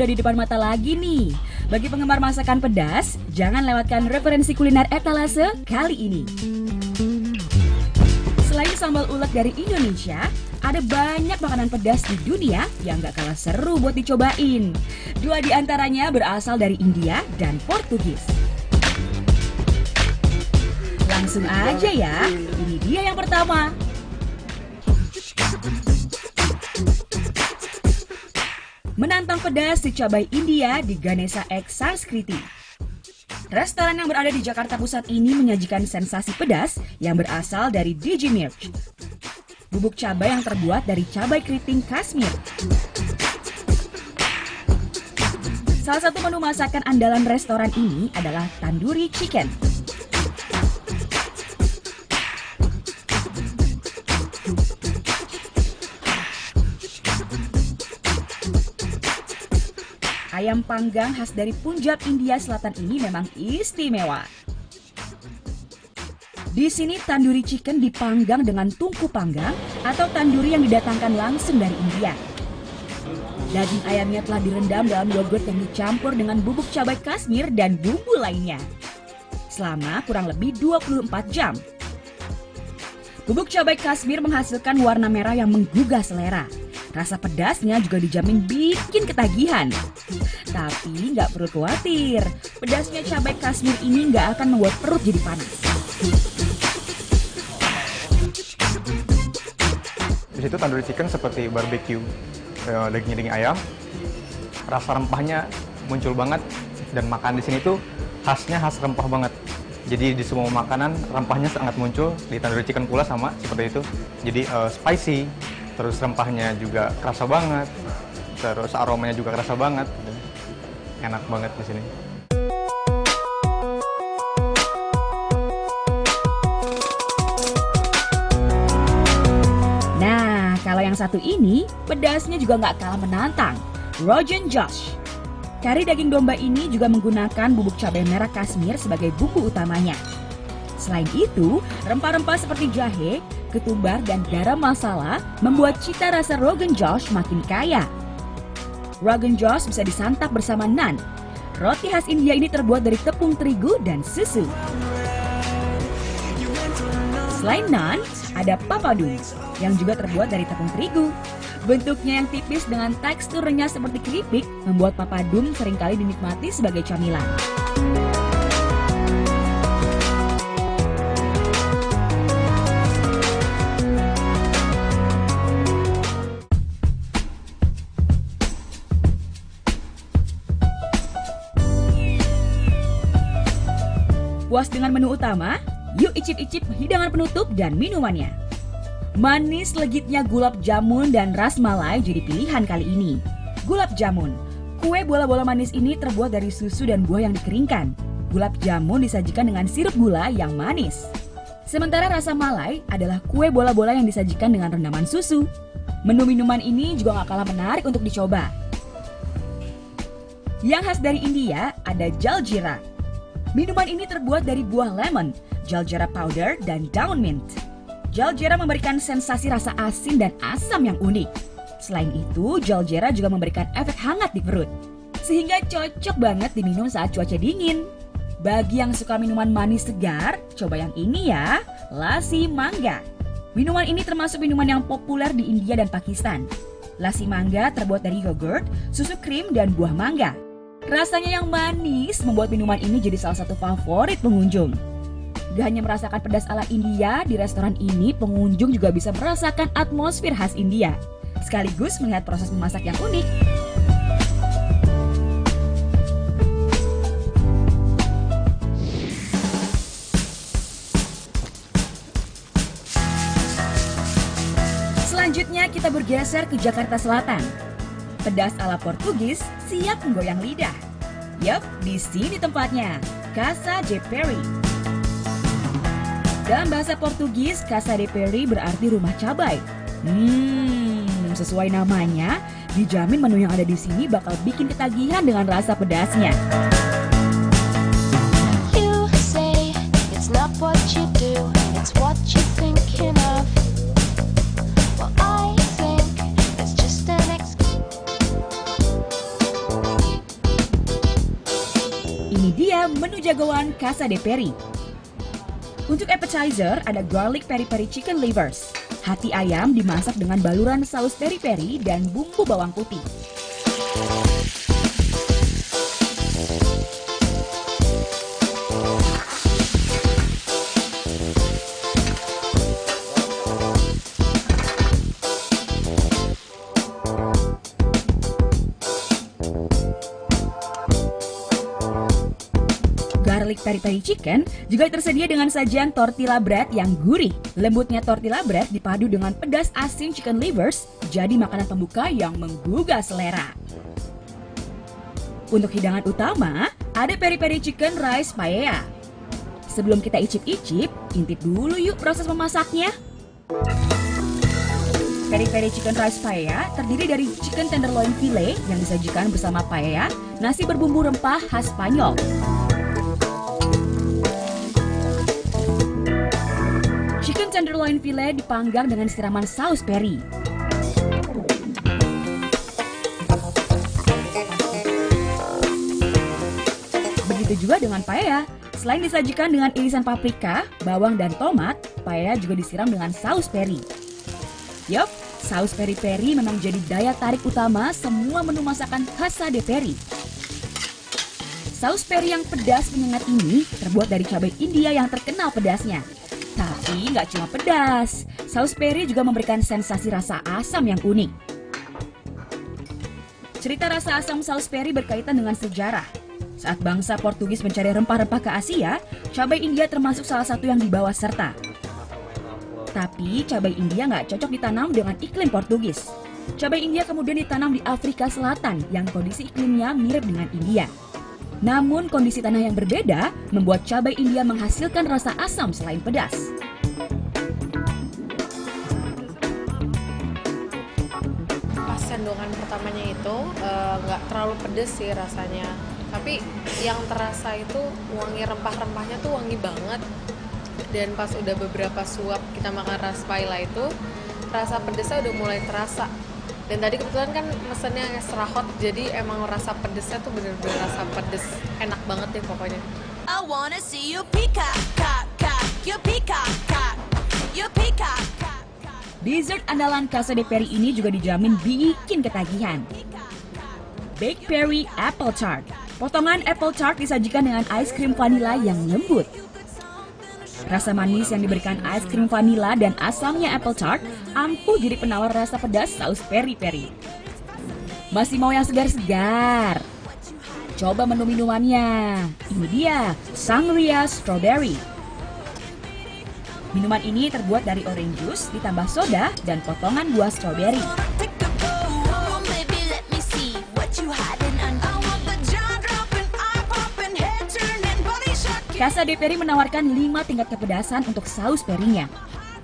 udah di depan mata lagi nih. Bagi penggemar masakan pedas, jangan lewatkan referensi kuliner etalase kali ini. Selain sambal uleg dari Indonesia, ada banyak makanan pedas di dunia yang gak kalah seru buat dicobain. 2 di antaranya berasal dari India dan Portugis. Langsung aja ya, ini dia yang pertama. Menantang pedas di cabai India di Ganesha Egg Sanskriti. Restoran yang berada di Jakarta Pusat ini menyajikan sensasi pedas yang berasal dari DJ Mirch. Bubuk cabai yang terbuat dari cabai keriting Kashmir. Salah satu menu masakan andalan restoran ini adalah tandoori chicken. Ayam panggang khas dari Punjab, India Selatan ini memang istimewa. Di sini tandoori chicken dipanggang dengan tungku panggang atau tandoori yang didatangkan langsung dari India. Daging ayamnya telah direndam dalam yogurt yang dicampur dengan bubuk cabai Kashmir dan bumbu lainnya selama kurang lebih 24 jam. Bubuk cabai Kashmir menghasilkan warna merah yang menggugah selera. Rasa pedasnya juga dijamin bikin ketagihan. Tapi nggak perlu khawatir, pedasnya cabai Kashmir ini nggak akan membuat perut jadi panas. Di situ tandoori chicken seperti barbecue, daging ayam, rasa rempahnya muncul banget, dan makan di sini tuh khasnya khas rempah banget. Jadi di semua makanan rempahnya sangat muncul, di tandoori chicken pula sama seperti itu. Jadi spicy, terus rempahnya juga kerasa banget, terus aromanya juga kerasa banget. Enak banget di sini. Nah, kalau yang satu ini, pedasnya juga nggak kalah menantang. Rogan Josh. Kari daging domba ini juga menggunakan bubuk cabai merah Kashmir sebagai bumbu utamanya. Selain itu, rempah-rempah seperti jahe, ketumbar, dan garam masala membuat cita rasa Rogan Josh makin kaya. Rogan Josh bisa disantap bersama naan. Roti khas India ini terbuat dari tepung terigu dan susu. Selain naan, ada papadum yang juga terbuat dari tepung terigu. Bentuknya yang tipis dengan tekstur renyah seperti keripik membuat papadum seringkali dinikmati sebagai camilan. Puas dengan menu utama? Yuk icip-icip hidangan penutup dan minumannya. Manis legitnya gulab jamun dan ras malai jadi pilihan kali ini. Gulab jamun, kue bola-bola manis ini terbuat dari susu dan buah yang dikeringkan. Gulab jamun disajikan dengan sirup gula yang manis. Sementara rasa malai adalah kue bola-bola yang disajikan dengan rendaman susu. Menu minuman ini juga gak kalah menarik untuk dicoba. Yang khas dari India ada jaljeera. Minuman ini terbuat dari buah lemon, jaljeera powder, dan daun mint. Jaljeera memberikan sensasi rasa asin dan asam yang unik. Selain itu, jaljeera juga memberikan efek hangat di perut, sehingga cocok banget diminum saat cuaca dingin. Bagi yang suka minuman manis segar, coba yang ini ya, lassi mangga. Minuman ini termasuk minuman yang populer di India dan Pakistan. Lassi mangga terbuat dari yogurt, susu krim, dan buah mangga. Rasanya yang manis membuat minuman ini jadi salah satu favorit pengunjung. Gak hanya merasakan pedas ala India, di restoran ini pengunjung juga bisa merasakan atmosfer khas India, sekaligus melihat proses memasak yang unik. Selanjutnya kita bergeser ke Jakarta Selatan. Pedas ala Portugis siap menggoyang lidah. Yup, di sini tempatnya, Casa de Peri. Dalam bahasa Portugis, Casa de Peri berarti rumah cabai. Sesuai namanya, dijamin menu yang ada di sini bakal bikin ketagihan dengan rasa pedasnya. You say it's not what you do, it's what you're thinking of. Well, I think it's just an excuse. ada menu jagoan Casa de Peri. Untuk appetizer ada garlic peri-peri chicken livers. Hati ayam dimasak dengan baluran saus peri-peri dan bumbu bawang putih. Garlic peri-peri chicken juga tersedia dengan sajian tortilla bread yang gurih. Lembutnya tortilla bread dipadu dengan pedas asin chicken livers, jadi makanan pembuka yang menggugah selera. Untuk hidangan utama, ada peri-peri chicken rice paella. Sebelum kita icip-icip, intip dulu yuk proses memasaknya. Peri-peri chicken rice paella terdiri dari chicken tenderloin fillet yang disajikan bersama paella, nasi berbumbu rempah khas Spanyol. Chicken tenderloin fillet dipanggang dengan siraman saus peri. Begitu juga dengan paella. Selain disajikan dengan irisan paprika, bawang, dan tomat, paella juga disiram dengan saus peri. Yup, saus peri-peri memang jadi daya tarik utama semua menu masakan Casa de Peri. Saus peri yang pedas menyengat ini terbuat dari cabai India yang terkenal pedasnya. Tapi nggak cuma pedas, saus peri juga memberikan sensasi rasa asam yang unik. Cerita rasa asam saus peri berkaitan dengan sejarah. Saat bangsa Portugis mencari rempah-rempah ke Asia, cabai India termasuk salah satu yang dibawa serta. Tapi cabai India nggak cocok ditanam dengan iklim Portugis. Cabai India kemudian ditanam di Afrika Selatan yang kondisi iklimnya mirip dengan India. Namun kondisi tanah yang berbeda membuat cabai India menghasilkan rasa asam selain pedas. Pas sendongan pertamanya itu nggak terlalu pedes sih rasanya. Tapi yang terasa itu wangi rempah-rempahnya tuh wangi banget. Dan pas udah beberapa suap kita makan ras paella itu, rasa pedesnya udah mulai terasa. Dan tadi kebetulan kan mesennya extra hot, jadi emang rasa pedesnya tuh bener-bener rasa pedes. Enak banget deh pokoknya. I wanna see you peacock, cock, cock, you peacock, cock, you peacock, cock, cock. Dessert andalan Casa de Peri ini juga dijamin bikin ketagihan. Baked Peri Apple Tart. Potongan apple tart disajikan dengan ice cream vanilla yang lembut. Rasa manis yang diberikan es krim vanila dan asamnya apple tart ampuh jadi penawar rasa pedas saus peri-peri. Masih mau yang segar-segar? Coba menu minumannya. Ini dia, Sangria Strawberry. Minuman ini terbuat dari orange juice ditambah soda dan potongan buah strawberry. Take a bow, baby, let me see what you hiding under. I want the jaw dropping, eye popping, head turning, body shocking. Casa de Peri menawarkan 5 tingkat kepedasan untuk saus perinya.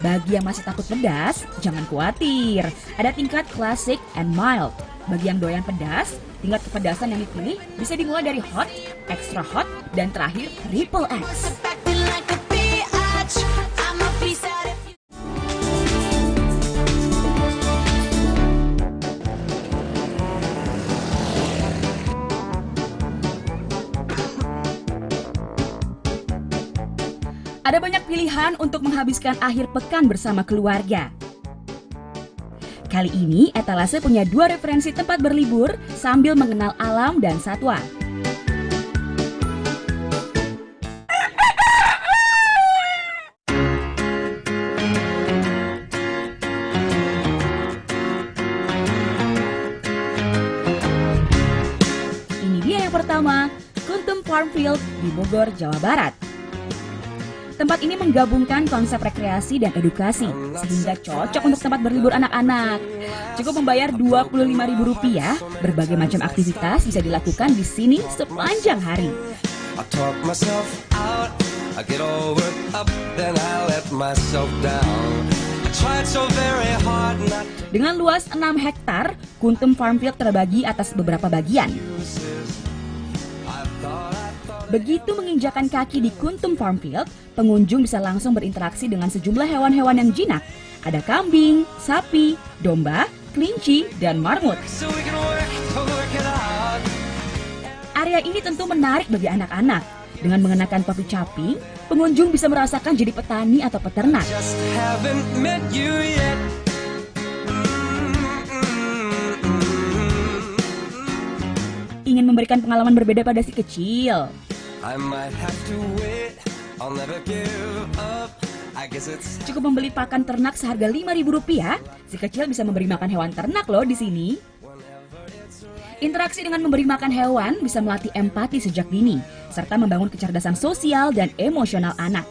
Bagi yang masih takut pedas, jangan khawatir. Ada tingkat classic and mild. Bagi yang doyan pedas, tingkat kepedasan yang dipilih bisa dimulai dari hot, extra hot, dan terakhir triple X. Acting like a biatch. I'm a piece out if you. Ada banyak pilihan untuk menghabiskan akhir pekan bersama keluarga. Kali ini, Etalase punya 2 referensi tempat berlibur sambil mengenal alam dan satwa. Ini dia yang pertama, Kuntum Farmfield di Bogor, Jawa Barat. Tempat ini menggabungkan konsep rekreasi dan edukasi, sehingga cocok untuk tempat berlibur anak-anak. Cukup membayar Rp25.000, berbagai macam aktivitas bisa dilakukan di sini sepanjang hari. I talk myself out, I get all worked up, then I let myself down. I tried so very hard not to Dengan luas 6 hektar, Kuntum Farmfield terbagi atas beberapa bagian. Begitu menginjakan kaki di Kuntum Farmfield, pengunjung bisa langsung berinteraksi dengan sejumlah hewan-hewan yang jinak. Ada kambing, sapi, domba, kelinci, dan marmut. so we can work it out. Area ini tentu menarik bagi anak-anak. Dengan mengenakan topi caping, pengunjung bisa merasakan jadi petani atau peternak. Just haven't met you yet. Ingin memberikan pengalaman berbeda pada si kecil. I might have to wait. I'll never give up. I guess it's Cukup membeli pakan ternak seharga Rp5.000, si kecil bisa memberi makan hewan ternak loh di sini. Interaksi dengan memberi makan hewan bisa melatih empati sejak dini, serta membangun kecerdasan sosial dan emosional anak.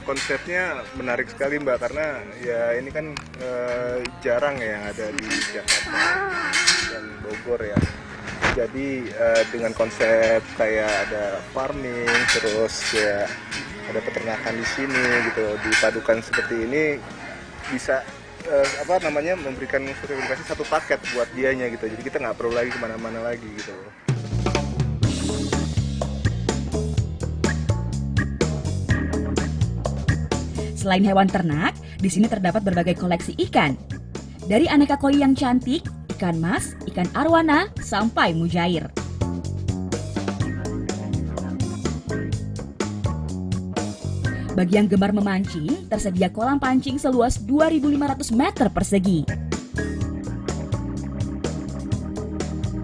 Konsepnya menarik sekali Mbak, karena ya ini kan jarang ya yang ada di Jakarta dan Bogor ya. Jadi dengan konsep kayak ada farming, terus ya ada peternakan di sini gitu, dipadukan seperti ini bisa memberikan sosialisasi satu paket buat dianya gitu. Jadi kita nggak perlu lagi kemana-mana lagi gitu. Selain hewan ternak, di sini terdapat berbagai koleksi ikan. Dari aneka koi yang cantik, ikan mas, ikan arwana, sampai mujair. Bagi yang gemar memancing, tersedia kolam pancing seluas 2.500 meter persegi.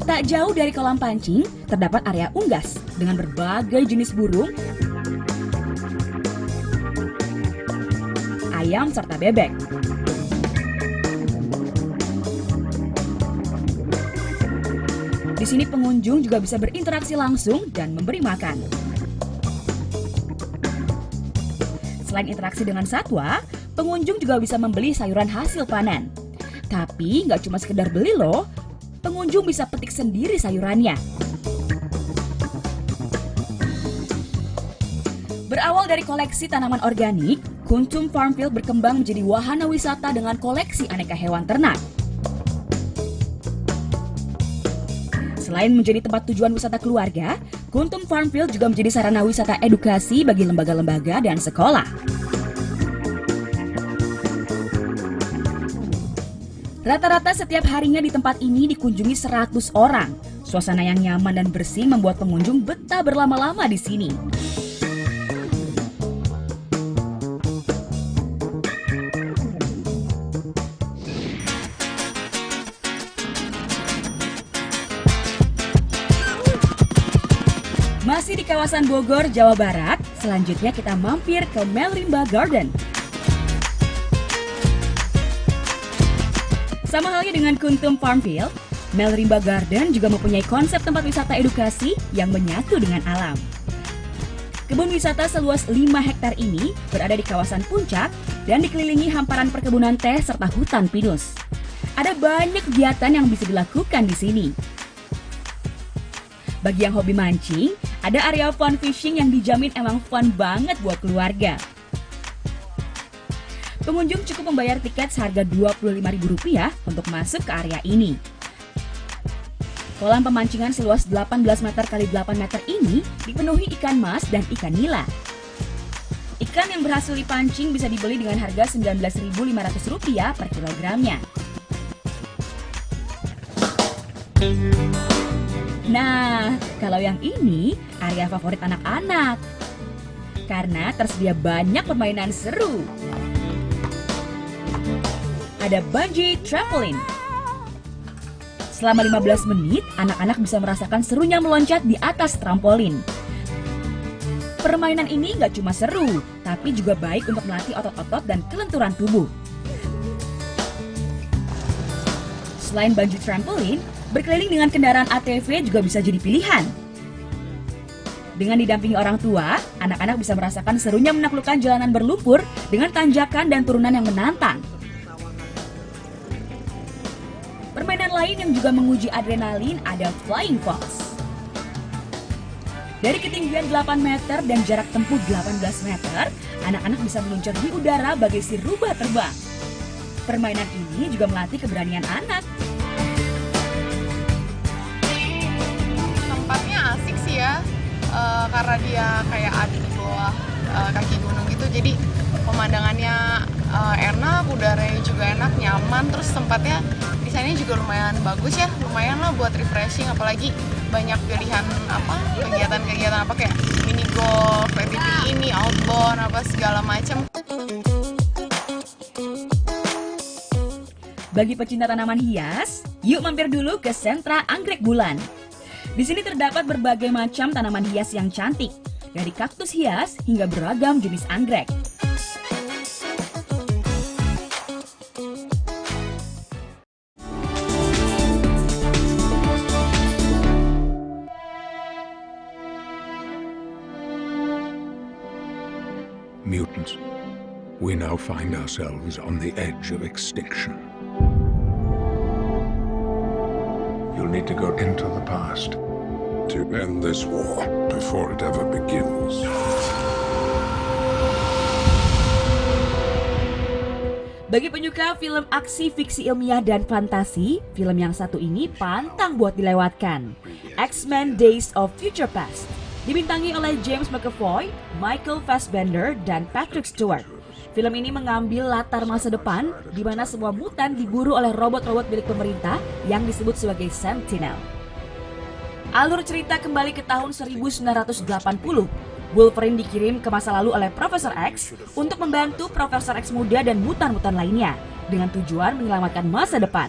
Tak jauh dari kolam pancing, terdapat area unggas dengan berbagai jenis burung, ayam, serta bebek. Di sini pengunjung juga bisa berinteraksi langsung dan memberi makan. Selain interaksi dengan satwa, pengunjung juga bisa membeli sayuran hasil panen. Tapi nggak cuma sekedar beli loh, pengunjung bisa petik sendiri sayurannya. Berawal dari koleksi tanaman organik, Kuntum Farmfield berkembang menjadi wahana wisata dengan koleksi aneka hewan ternak. Selain menjadi tempat tujuan wisata keluarga, Kuntum Farmfield juga menjadi sarana wisata edukasi bagi lembaga-lembaga dan sekolah. Rata-rata setiap harinya di tempat ini dikunjungi 100 orang. Suasana yang nyaman dan bersih membuat pengunjung betah berlama-lama di sini. Masih di kawasan Bogor, Jawa Barat, selanjutnya kita mampir ke Melrimba Garden. Sama halnya dengan Kuntum Farmfield, Melrimba Garden juga mempunyai konsep tempat wisata edukasi yang menyatu dengan alam. Kebun wisata seluas 5 hektar ini berada di kawasan puncak dan dikelilingi hamparan perkebunan teh serta hutan pinus. Ada banyak kegiatan yang bisa dilakukan di sini. Bagi yang hobi mancing, ada area fun fishing yang dijamin emang fun banget buat keluarga. Pengunjung cukup membayar tiket seharga Rp25.000 untuk masuk ke area ini. Kolam pemancingan seluas 18 meter x 8 meter ini dipenuhi ikan mas dan ikan nila. Ikan yang berhasil dipancing bisa dibeli dengan harga Rp19.500 per kilogramnya. Nah, kalau yang ini area favorit anak-anak. Karena tersedia banyak permainan seru. Ada bungee trampoline. Selama 15 menit, anak-anak bisa merasakan serunya meloncat di atas trampolin. Permainan ini nggak cuma seru, tapi juga baik untuk melatih otot-otot dan kelenturan tubuh. Selain bungee trampoline, berkeliling dengan kendaraan ATV juga bisa jadi pilihan. Dengan didampingi orang tua, anak-anak bisa merasakan serunya menaklukkan jalanan berlumpur dengan tanjakan dan turunan yang menantang. Permainan lain yang juga menguji adrenalin ada Flying Fox. Dari ketinggian 8 meter dan jarak tempuh 18 meter, anak-anak bisa meluncur di udara bagaikan rubah terbang. Permainan ini juga melatih keberanian anak. Tempatnya asik sih ya, karena dia kayak ada di bawah kaki gunung gitu, jadi pemandangannya enak, udaranya juga enak, nyaman, terus tempatnya di desainnya juga lumayan bagus ya, lumayan lah buat refreshing, apalagi banyak pilihan kegiatan-kegiatan apa kayak mini golf, ATV ini, outbound, apa segala macam. Bagi pecinta tanaman hias, yuk mampir dulu ke sentra Anggrek Bulan. Di sini terdapat berbagai macam tanaman hias yang cantik, dari kaktus hias hingga beragam jenis anggrek. Mutants, we now find ourselves on the edge of extinction. You'll need to go into the past to end this war before it ever begins. Bagi penyuka film aksi fiksi ilmiah dan fantasi, film yang satu ini pantang buat dilewatkan. X-Men Days of Future Past. Dibintangi oleh James McAvoy, Michael Fassbender, dan Patrick Stewart. Film ini mengambil latar masa depan di mana semua mutan diburu oleh robot-robot milik pemerintah yang disebut sebagai Sentinel. Alur cerita kembali ke tahun 1980. Wolverine dikirim ke masa lalu oleh Profesor X untuk membantu Profesor X muda dan mutan-mutan lainnya dengan tujuan menyelamatkan masa depan.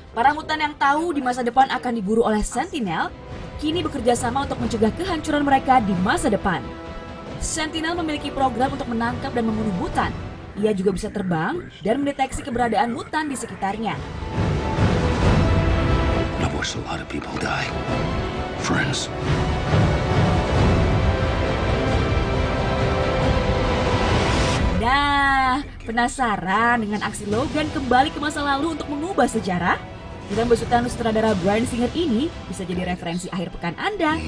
Para mutan yang tahu di masa depan akan diburu oleh Sentinel, kini bekerja sama untuk mencegah kehancuran mereka di masa depan. Sentinel memiliki program untuk menangkap dan membunuh mutan. Ia juga bisa terbang dan mendeteksi keberadaan mutan di sekitarnya. I've watched a lot of people die. Friends. Nah, penasaran dengan aksi Logan kembali ke masa lalu untuk mengubah sejarah? Film besutan sutradara Bryan Singer ini bisa jadi referensi akhir pekan Anda.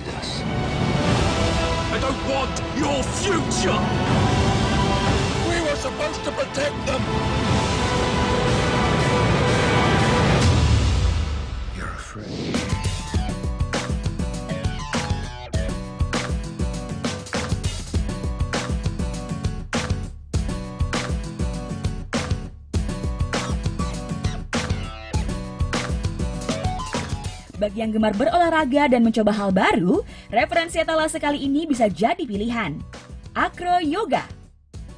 I don't want your future! We were supposed to protect them! You're afraid. Bagi yang gemar berolahraga dan mencoba hal baru, referensi etalase kali ini bisa jadi pilihan. Acro Yoga.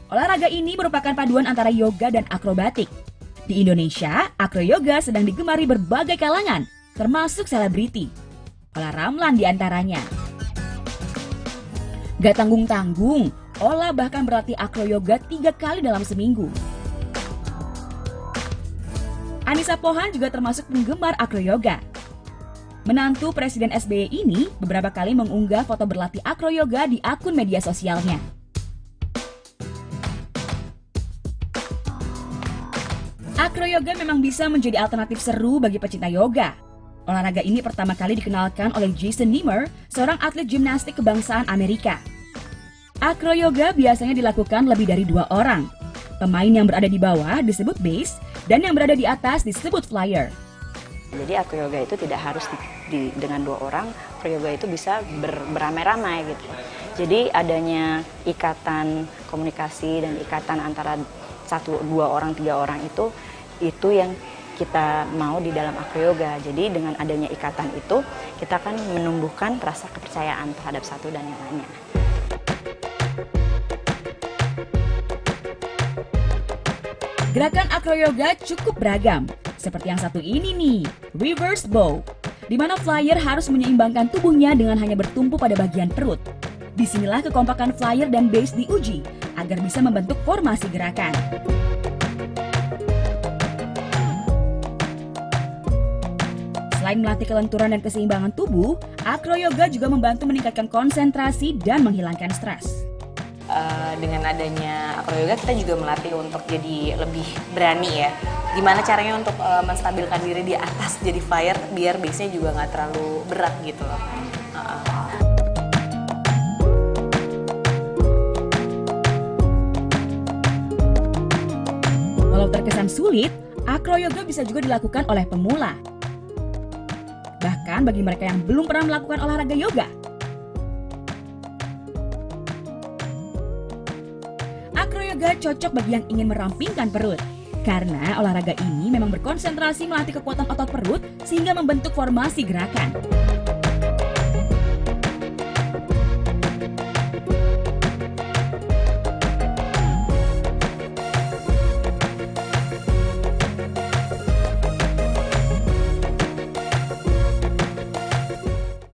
Olahraga ini merupakan paduan antara yoga dan akrobatik. Di Indonesia, Acro Yoga sedang digemari berbagai kalangan, termasuk selebriti. Ola Ramlan di antaranya. Gak tanggung-tanggung, Ola bahkan berlatih Acro Yoga 3 kali dalam seminggu. Anissa Pohan juga termasuk penggemar Acro Yoga. Menantu Presiden SBY ini beberapa kali mengunggah foto berlatih Acro Yoga di akun media sosialnya. Acro Yoga memang bisa menjadi alternatif seru bagi pecinta yoga. Olahraga ini pertama kali dikenalkan oleh Jason Nemer, seorang atlet gimnastik kebangsaan Amerika. Acro Yoga biasanya dilakukan lebih dari 2 orang. Pemain yang berada di bawah disebut base, dan yang berada di atas disebut flyer. Jadi acro yoga itu tidak harus dengan 2 orang, acro yoga itu bisa beramai-ramai gitu. Jadi adanya ikatan komunikasi dan ikatan antara 1, 2 orang, 3 orang itu yang kita mau di dalam acro yoga. Jadi dengan adanya ikatan itu, kita akan menumbuhkan rasa kepercayaan terhadap satu dan yang lainnya. Gerakan acro yoga cukup beragam, seperti yang satu ini nih, reverse bow, di mana flyer harus menyeimbangkan tubuhnya dengan hanya bertumpu pada bagian perut. Disinilah kekompakan flyer dan base diuji, agar bisa membentuk formasi gerakan. Selain melatih kelenturan dan keseimbangan tubuh, acro yoga juga membantu meningkatkan konsentrasi dan menghilangkan stres. Dengan adanya acro yoga kita juga melatih untuk jadi lebih berani ya. Gimana caranya untuk menstabilkan diri di atas jadi flyer biar base-nya juga nggak terlalu berat gitu loh. Walau terkesan sulit, acro yoga bisa juga dilakukan oleh pemula. Bahkan bagi mereka yang belum pernah melakukan olahraga yoga. Acro yoga cocok bagi yang ingin merampingkan perut. Karena olahraga ini memang berkonsentrasi melatih kekuatan otot perut sehingga membentuk formasi gerakan.